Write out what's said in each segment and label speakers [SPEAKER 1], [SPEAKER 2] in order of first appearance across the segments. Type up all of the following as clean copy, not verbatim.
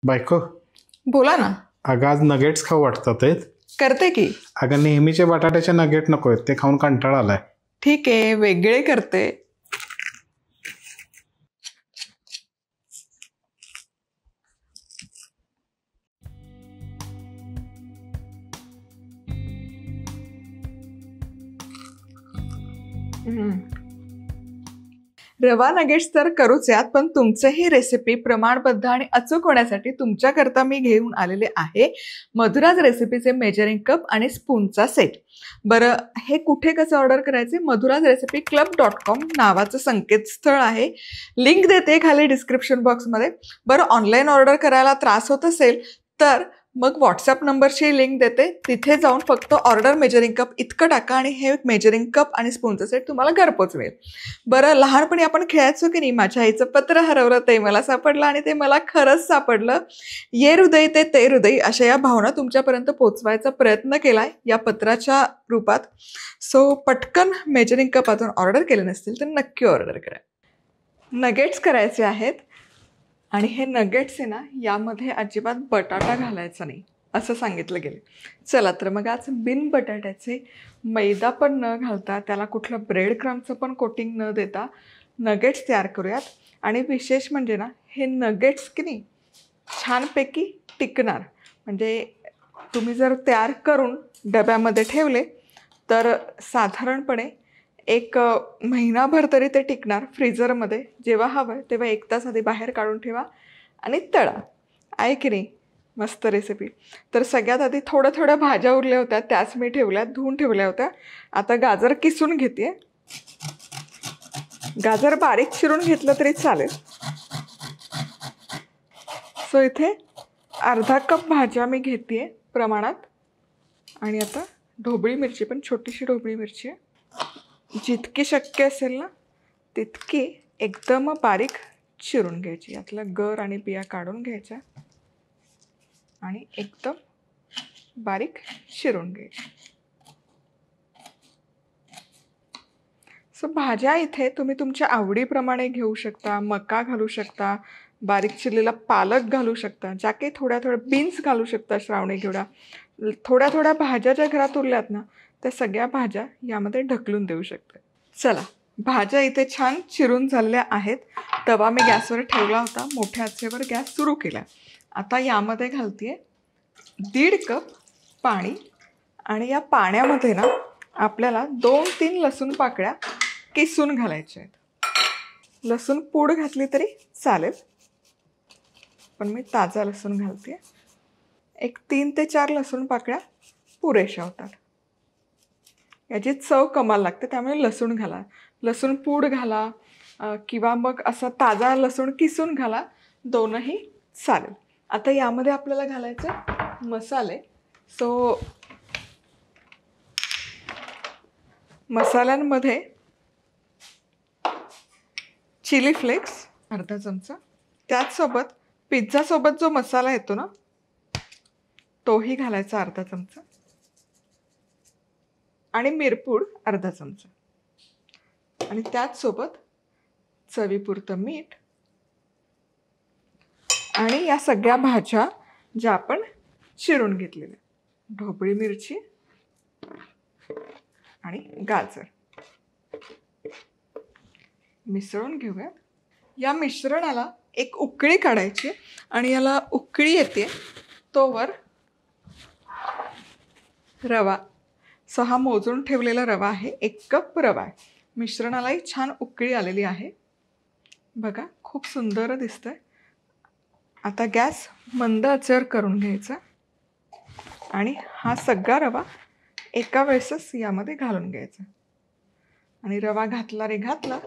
[SPEAKER 1] बायको,
[SPEAKER 2] बोला ना.
[SPEAKER 1] अगं आज नगेट्स खाऊ वाटतात आहेत.
[SPEAKER 2] करते की.
[SPEAKER 1] अगं नेहमीचे बटाट्याचे नगेट नको आहेत, ते खाऊन कंटाळा आलाय.
[SPEAKER 2] ठीक आहे, वेगळे करते. रवा नगेट्स तर करूच यात, पण तुमचे ही रेसिपी प्रमाणबद्ध आणि अचूक होण्यासाठी तुमच्याकरता मी घेऊन आलेले आहे मधुराज रेसिपीचे मेजरिंग कप आणि स्पूनचा सेट. बरं, हे कुठे कसं ऑर्डर करायचे? मधुराज रेसिपी club.com नावाचं संकेतस्थळ आहे, लिंक देते खाली डिस्क्रिप्शन बॉक्समध्ये. बरं, ऑनलाईन ऑर्डर करायला त्रास होत असेल तर मग व्हॉट्सअप नंबरची लिंक देते, तिथे जाऊन फक्त ऑर्डर मेजरिंग कप इतकं टाका आणि हे मेजरिंग कप आणि स्पूनचं सेट तुम्हाला घरपोच मिळेल. बरं, लहानपणी आपण खेळायचो की नाही, माझ्या आईचं पत्र हरवलं ते मला सापडलं आणि ते मला खरंच सापडलं, ये हृदय ते हृदय, अशा या भावना तुमच्यापर्यंत पोचवायचा प्रयत्न केलाय या पत्राच्या रूपात. सो पटकन मेजरिंग कप अजून ऑर्डर केले नसतील तर नक्की ऑर्डर करा. नगेट्स करायचे आहेत आणि हे नगेट्स आहे ना, यामध्ये अजिबात बटाटा घालायचा नाही असं सांगितलं गेलं. चला तर मग आज बिन बटाट्याचे, मैदा पण न घालता, त्याला कुठलं ब्रेड क्रम्सचं पण कोटिंग न देता नगेट्स तयार करूयात. आणि विशेष म्हणजे ना, हे नगेट्स की नाही छानपैकी टिकणार. म्हणजे तुम्ही जर तयार करून डब्यामध्ये ठेवले तर साधारणपणे एक महिनाभर तरी ते टिकणार फ्रीजरमध्ये. जेव्हा हवं तेव्हा 1 तास आधी बाहेर काढून ठेवा आणि तळा. आहे की नाही मस्त रेसिपी? तर सगळ्यात आधी थोड्या भाज्या उरल्या होत्या, त्याच मी ठेवल्या, धुवून ठेवल्या होत्या. आता गाजर किसून घेते. गाजर बारीक चिरून घेतलं तरी चालेल. सो इथे अर्धा कप भाज्या मी घेते प्रमाणात. आणि आता ढोबळी मिरची, पण छोटीशी ढोबळी मिरची आहे, जितकी शक्य असेल ना तितकी एकदम बारीक चिरून घ्यायची. यातलं गर आणि बिया काढून घ्यायच्या आणि एकदम बारीक चिरून घ्यायची. सो भाज्या इथे तुम्ही तुमच्या आवडीप्रमाणे घेऊ शकता. मका घालू शकता, बारीक चिरलेला पालक घालू शकता, ज्या काही थोड्या बीन्स घालू शकता श्रावणी घेवडा. थोड्या भाज्या ज्या घरात उरल्यात ना, त्या सगळ्या भाज्या यामध्ये ढकलून देऊ शकता. चला, भाज्या इथे छान चिरून झालेल्या आहेत. तवा मी गॅसवर ठेवला होता, मोठ्या आचेवर गॅस सुरू केला. आता यामध्ये घालते 1.5 कप पाणी. आणि या पाण्यामध्ये ना आपल्याला 2-3 लसूण पाकळ्या किसून घालायच्या आहेत. लसूण पूड घातली तरी चालेल, पण मी ताजा लसूण घालते. एक 3 ते 4 लसूण पाकळ्या पुरेशा होतात. याची चव कमाल लागते, त्यामुळे लसूण घाला. लसूण पूड घाला किंवा मग असा ताजा लसूण किसून घाला, दोनही चालेल. आता यामध्ये आपल्याला घालायचे मसाले. सो मसाल्यांमध्ये चिली फ्लेक्स अर्धा चमचा, त्याचसोबत पिझ्झासोबत जो मसाला येतो ना तोही घालायचा अर्धा चमचा, आणि मिरपूड अर्धा चमचा, आणि त्याचसोबत चवीपुरतं मीठ. आणि या सगळ्या भाज्या ज्या आपण चिरून घेतलेल्या, ढोबळी मिरची आणि गाजर मिसळून घेऊया. या मिश्रणाला एक उकळी काढायची आणि याला उकळी येते तोवर रवा, हा मोजून ठेवलेला रवा आहे, 1 कप रवा आहे. मिश्रणालाही छान उकळी आलेली आहे बघा, खूप सुंदर दिसतंय. आता गॅस मंद आचेवर करून घ्यायचा आणि हा सगळा रवा एका वेळेसच यामध्ये घालून घ्यायचा. आणि रवा घातला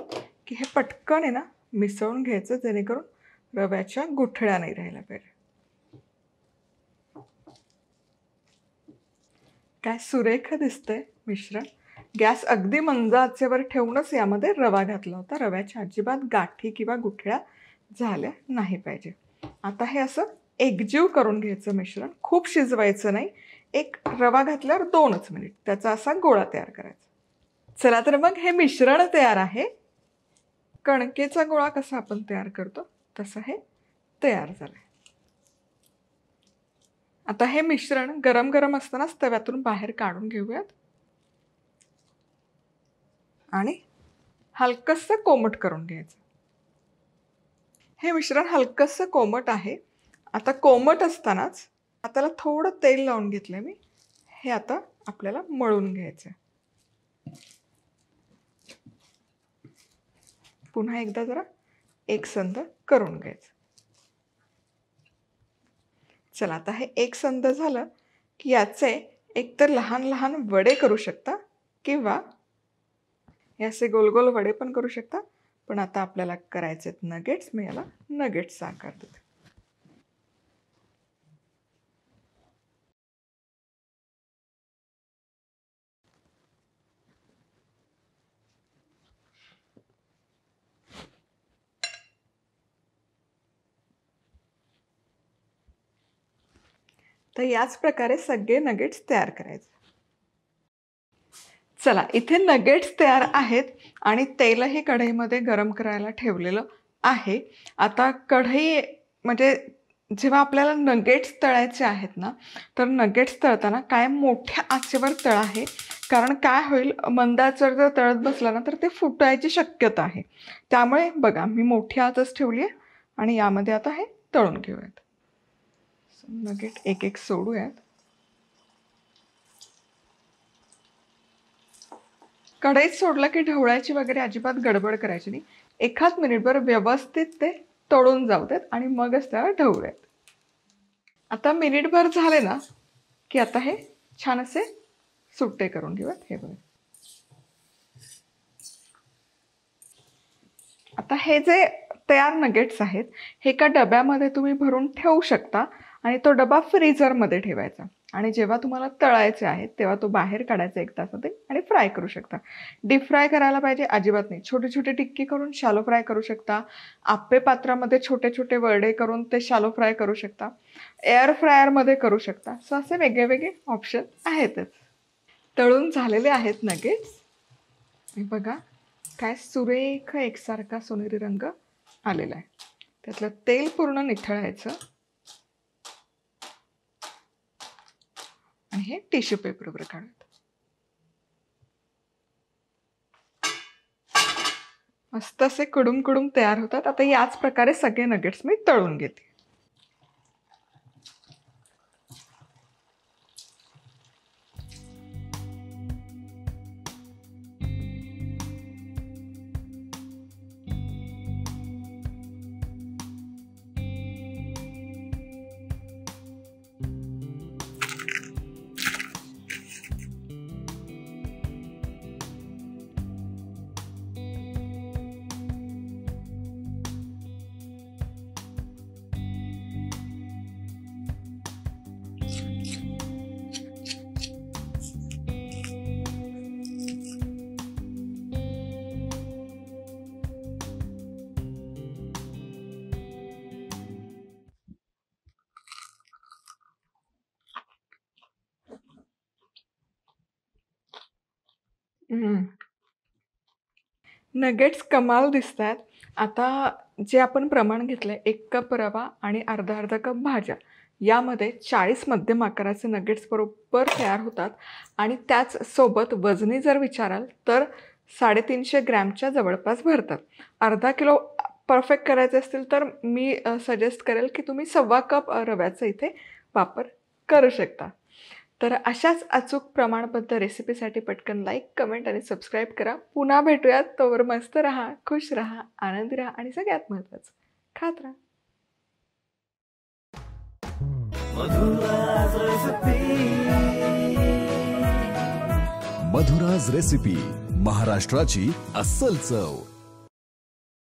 [SPEAKER 2] की हे पटकन आहे ना मिसळून घ्यायचं, जेणेकरून रव्याच्या गुठळ्या नाही राहायला पाहिजे. काय सुरेख दिसतंय मिश्रण. गॅस अगदी मंद आचेवर ठेवूनच यामध्ये रवा घातला होता. रव्याच्या अजिबात गाठी किंवा गुठळ्या झाल्या नाही पाहिजे. आता हे असं एकजीव करून घ्यायचं मिश्रण, खूप शिजवायचं नाही. एक रवा घातल्यावर 2च मिनिट त्याचा असा गोळा तयार करायचा. चला तर मग हे मिश्रण तयार आहे. कणकेचा गोळा कसा आपण तयार करतो तसं हे तयार झालंय. आता हे मिश्रण गरम गरम असतानाच तव्यातून बाहेर काढून घेऊयात आणि हलकंसं कोमट करून घ्यायचं. हे मिश्रण हलकंसं कोमट आहे. आता कोमट असतानाच हाताला थोडं तेल लावून घेतलंय मी. हे आता आपल्याला मळून घ्यायचं. पुन्हा एकदा जरा एकसंध करून घ्यायचं. चला, आता हे एकसंध झालं की याचे एकतर लहान लहान वडे करू शकता किंवा हे असे गोल गोल वडे पण करू शकता. पण आता आपल्याला करायचे नगेट्स. मी याला नगेट्सचा आकार देते. तर याच प्रकारे सगळे नगेट्स तयार करायचे. चला, इथे नगेट्स तयार आहेत आणि तेलही कढईमध्ये गरम करायला ठेवलेलं आहे. आता कढई म्हणजे जेव्हा आपल्याला नगेट्स तळायचे आहेत ना, तर नगेट्स तळताना कायम मोठ्या आचेवर तळा आहे. कारण काय होईल, मंद आचेवर जर तळत बसला ना तर ते फुटायची शक्यता आहे. त्यामुळे बघा, मी मोठी आचच ठेवली आहे आणि यामध्ये आता हे तळून घेऊयात. नगेट एक एक सोडूयात. कढईत सोडलं की ढवळायची वगैरे अजिबात गडबड करायची नाही. एखाद मिनिटभर व्यवस्थित ते तळून जाऊ देत आणि मगच त्याला ढवळूयात. आता मिनिटभर झाले ना की आता हे छान असे सुट्टे करून घेऊयात. हे बघा, आता हे जे तयार नगेट्स आहेत हे एका डब्यामध्ये तुम्ही भरून ठेवू शकता आणि तो डबा फ्रीझरमध्ये ठेवायचा. आणि जेव्हा तुम्हाला तळायचे आहेत तेव्हा तो बाहेर काढायचा 1 तासामध्ये आणि फ्राय करू शकता. डीप फ्राय करायला पाहिजे अजिबात नाही. छोटे छोटे टिक्की करून शॅलो फ्राय करू शकता. आप्पे पात्रामध्ये छोटे छोटे वडे करून ते शॅलो फ्राय करू शकता. एअर फ्रायरमध्ये करू शकता. सो असे वेगळे वेगळे ऑप्शन आहेतच. तळून झालेले आहेत नगेट्स. बघा, काय सुरेख एकसारखा सोनेरी रंग आलेला आहे. त्यातलं तेल पूर्ण निथळायचं आणि हे टिश्यू पेपरवर काढूयात. मस्त असे कुडूम कुडूम तयार होतात. आता याच प्रकारे सगळे नगेट्स मी तळून घेते. नगेट्स कमाल दिसतात. आता जे आपण प्रमाण घेतलंय 1 कप रवा आणि अर्धा कप भाज्या, यामध्ये 40 मध्यम आकाराचे नगेट्स बरोबर तयार होतात. आणि त्याच सोबत वजनी जर विचाराल तर 350 ग्रॅमच्या जवळपास भरतात. अर्धा किलो परफेक्ट करायचे असतील तर मी सजेस्ट करेल की तुम्ही 1.25 कप रव्याचा इथे वापर करू शकता. तर अशाच अचूक प्रमाणबद्ध रेसिपीसाठी पटकन लाईक, कमेंट आणि सबस्क्राईब करा. पुन्हा भेटूयात. तोवर मस्त राहा, खुश राहा, आनंदी राहा आणि सगळ्यात महत्त्वाचं खात राहा.
[SPEAKER 3] मधुराज रेसिपी, महाराष्ट्राची अस्सल चव.